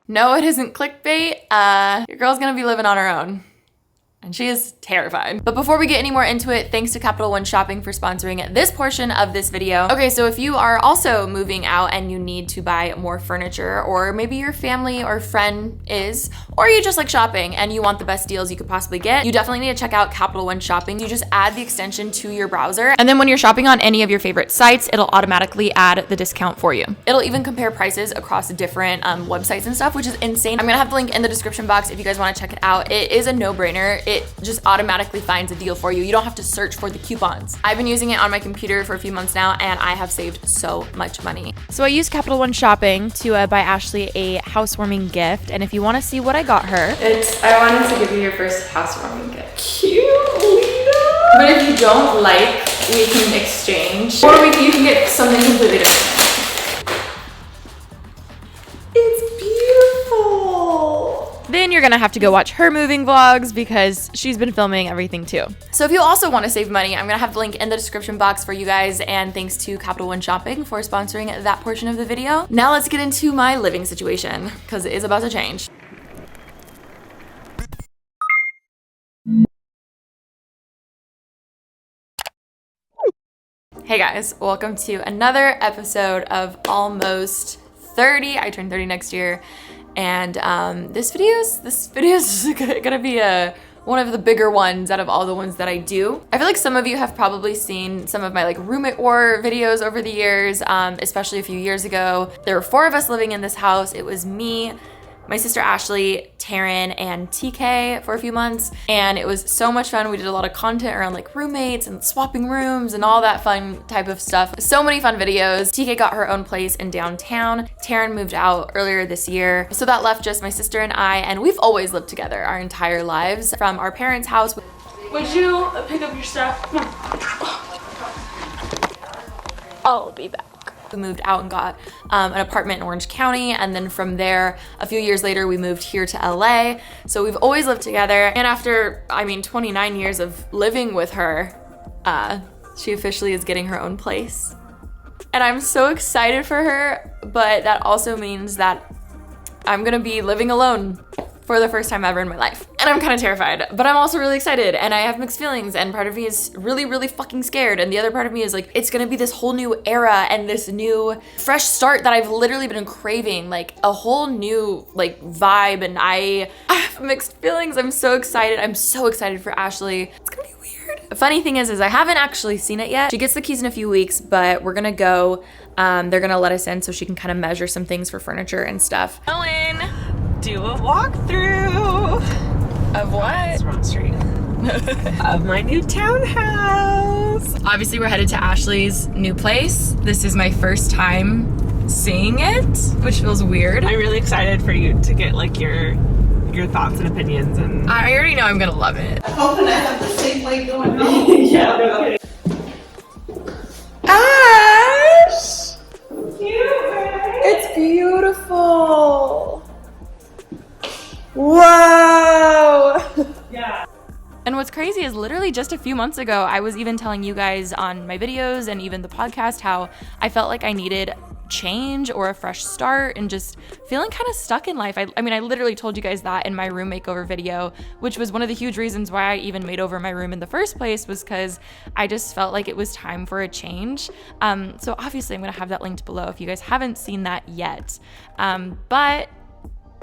No, it isn't clickbait. Your girl's gonna be living on her own. And she is terrified. But before we get any more into it, thanks to Capital One Shopping for sponsoring this portion of this video. Okay, so if you are also moving out and you need to buy more furniture, or maybe your family or friend is, or you just like shopping and you want the best deals you could possibly get, you definitely need to check out Capital One Shopping. You just add the extension to your browser, and then when you're shopping on any of your favorite sites, it'll automatically add the discount for you. It'll even compare prices across different websites and stuff, which is insane. I'm gonna have the link in the description box if you guys wanna check it out. It is a no-brainer. It just automatically finds a deal for you. You don't have to search for the coupons. I've been using it on my computer for a few months now, and I have saved so much money. So I used Capital One Shopping to buy Ashley a housewarming gift, and if you want to see what I got her, I wanted to give you your first housewarming gift. Cute, Lita. But if you don't like, we can exchange, or you can get something completely different. Then you're gonna have to go watch her moving vlogs because she's been filming everything too. So if you also want to save money, I'm gonna have the link in the description box for you guys, and thanks to Capital One Shopping for sponsoring that portion of the video. Now let's get into my living situation because it is about to change. Hey guys, welcome to another episode of Almost 30. I turn 30 next year. And this video is gonna be one of the bigger ones out of all the ones that I do. I feel like some of you have probably seen some of my like roommate war videos over the years, especially a few years ago. There were 4 of us living in this house. It was me, my sister Ashley, Taryn, and TK for a few months, and it was so much fun. We did a lot of content around like roommates and swapping rooms and all that fun type of stuff. So many fun videos. TK got her own place in downtown. Taryn moved out earlier this year, so that left just my sister and I, and we've always lived together our entire lives from our parents' house. Would you pick up your stuff? Come on. I'll be back. We moved out and got an apartment in Orange County, and then from there, a few years later, we moved here to LA. So we've always lived together, and after, 29 years of living with her, she officially is getting her own place. And I'm so excited for her, but that also means that I'm gonna be living alone for the first time ever in my life. And I'm kind of terrified, but I'm also really excited, and I have mixed feelings, and part of me is really, really fucking scared, and the other part of me is like, it's gonna be this whole new era and this new fresh start that I've literally been craving, like a whole new like vibe, and I have mixed feelings. I'm so excited. I'm so excited for Ashley. It's gonna be weird. The funny thing is I haven't actually seen it yet. She gets the keys in a few weeks, but we're gonna go, they're gonna let us in so she can kind of measure some things for furniture and stuff. Owen, do a walkthrough. Of what? That's wrong street. Of my new townhouse. Obviously, we're headed to Ashley's new place. This is my first time seeing it, which feels weird. I'm really excited for you to get like your thoughts and opinions, and I already know I'm gonna love it. I'm hoping I have the same way going on. yeah, okay. Ash! Cute, right? It's beautiful. Whoa! Yeah. And what's crazy is literally just a few months ago, I was even telling you guys on my videos and even the podcast how I felt like I needed change or a fresh start and just feeling kind of stuck in life. I literally told you guys that in my room makeover video, which was one of the huge reasons why I even made over my room in the first place, was because I just felt like it was time for a change. So obviously I'm gonna have that linked below if you guys haven't seen that yet. But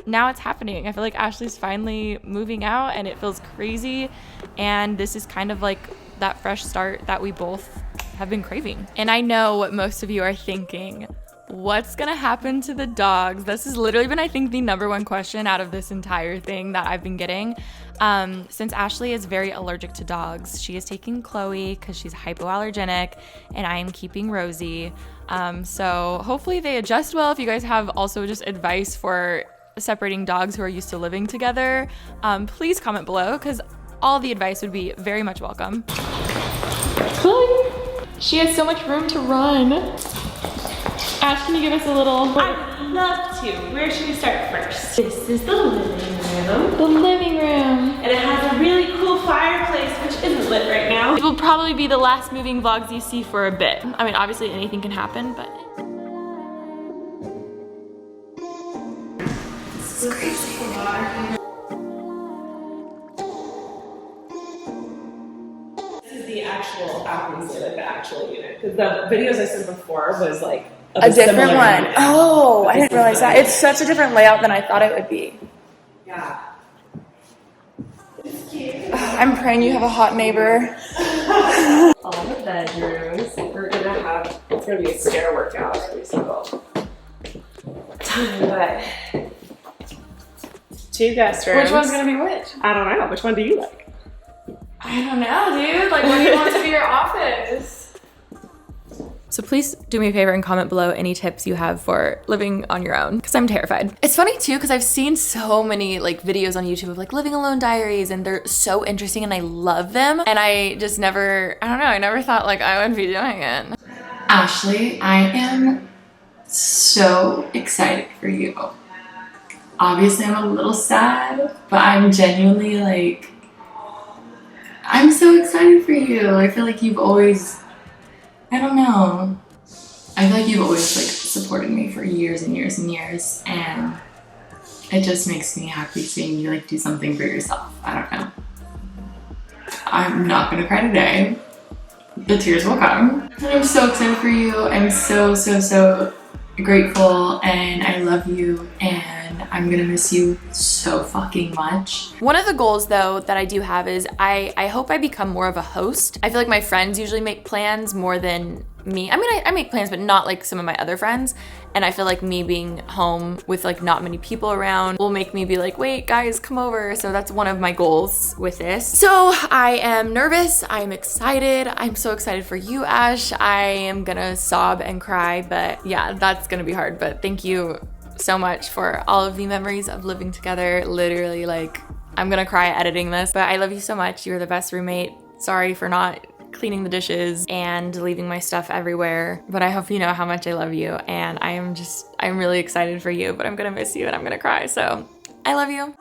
now it's happening. I feel like Ashley's finally moving out, and it feels crazy, and this is kind of like that fresh start that we both have been craving. And I know what most of you are thinking. What's gonna happen to the dogs? This has literally been, I think, the #1 question out of this entire thing that I've been getting. Since Ashley is very allergic to dogs, she is taking Chloe because she's hypoallergenic, and I am keeping Rosie. So hopefully they adjust well. If you guys have also just advice for separating dogs who are used to living together, please comment below, because all the advice would be very much welcome. Chloe, she has so much room to run. Ash, can you give us a little? I'd love to. Where should we start first? This is the living room. The living room. And it has a really cool fireplace, which isn't lit right now. It will probably be the last moving vlogs you see for a bit. I mean, obviously anything can happen, but This is the actual opposite of the actual unit. Because the videos I sent before was like of A different similar one. unit. Oh, I didn't realize that. It's such a different layout than I thought it would be. Yeah. I'm praying you have a hot neighbor. All the bedrooms. We're gonna have, it's gonna be a stair workout every single time, but 2 guest rooms. Which one's gonna be which? I don't know. Which one do you like? I don't know, dude. Like, what do you want to be your office? So please do me a favor and comment below any tips you have for living on your own, because I'm terrified. It's funny too, because I've seen so many like videos on YouTube of like living alone diaries, and they're so interesting and I love them. And I just never, I don't know, I never thought like I would be doing it. Ashley, I am so excited for you. Obviously, I'm a little sad, but I'm genuinely like, I'm so excited for you. I feel like you've always, I don't know. I feel like you've always like supported me for years and years and years, and it just makes me happy seeing you like do something for yourself. I don't know. I'm not gonna cry today. The tears will come. And I'm so excited for you. I'm so grateful, and I love you, and I'm gonna miss you so fucking much. One of the goals though that I do have is I hope I become more of a host. I feel like my friends usually make plans more than me. I mean, I make plans, but not like some of my other friends. And I feel like me being home with like not many people around will make me be like, wait, guys, come over. So that's one of my goals with this. So I am nervous. I'm excited. I'm so excited for you, Ash. I am gonna sob and cry, but yeah, that's gonna be hard. But thank you so much for all of the memories of living together. Literally, like, I'm gonna cry editing this, but I love you so much. You're the best roommate. Sorry for not cleaning the dishes and leaving my stuff everywhere, but I hope you know how much I love you, and I'm really excited for you, but I'm gonna miss you and I'm gonna cry, so I love you.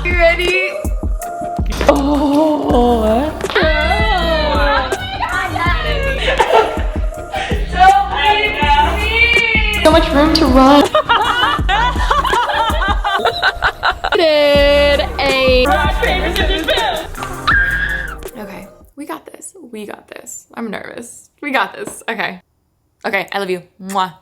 You ready? Oh, so much room to run. Okay, we got this. We got this. I'm nervous. We got this. Okay. Okay, I love you. Mwah.